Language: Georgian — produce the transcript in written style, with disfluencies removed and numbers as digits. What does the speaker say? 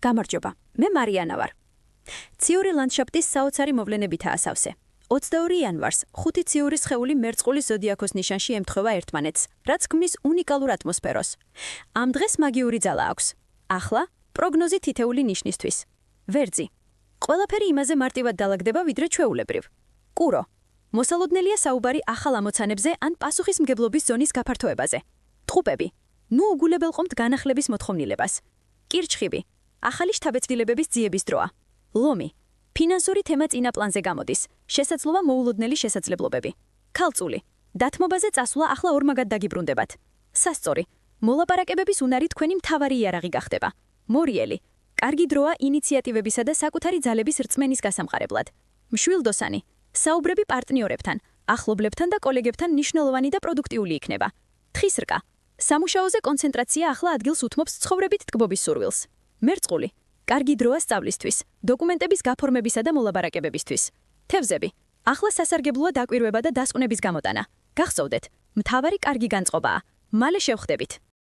გამარჯობა, მე მარიანა ვარ. ციური ლანდშაფტის საოცარი მოვლენებითაა სავსე. 22 იანვარს 5 ციური სხეული მერწყულის ზოდიაქოს ნიშანში ემთხვევა ერთმანეთს, რაც ქმნის უნიკალურ ატმოსფეროს. ამ დღეს მაგიური ძალა აქვს. ახლა პროგნოზი თითეული ნიშნისთვის. ვერძი. ყველაფერი იმაზე მარტივად დაალაგდება, ვიდრე ჩვეულებრივ. კურო. მოსალოდნელია საუბარი ახალ ამოცანებზე ან პასუხისმგებლობის ზონის გაფართოებაზე. ტყუპები. ნუ უგულებელყომთ განახლების მოთხოვნილებას. კირჩხიბი. ახალი შთაბეჭდილებების ძიების დროა. ლომი. ფინანსური თემა წინა პლანზე გამოდის. შესაძლოა მოულოდნელი შესაძლებლობები. ქალწული. დათმობაზე წასვლა ახლა ორმაგად დაგიბრუნდებათ. სასწორი. მოლაპარაკებების უნარი თქვენი მთავარი იარაღი გახდება. მორიელი. კარგი დროა ინიციატივებისა და საკუთარი ძალების რწმენის გასამყარებლად. მშვილდოსანი. საუბრები პარტნიორებთან, ახლობლებთან და კოლეგებთან მნიშვნელოვანი და პროდუქტიული იქნება. თხისრკა. სამუშაოზე კონცენტრაცია ახლა ადგილს უთმობს ცხოვრებით ტკბობის სურვილს. მერწყული. კარგი დროა სწავლისთვის, დოკუმენტების გაფორმებისა და მოლაპარაკებებისთვის. თევზები. ახლა სასარგებლოა დაკვირვება და დასკვნების გამოტანა. გახსოვდეთ, მთავარი კარგი განწყობაა. მალე შევხვდებით.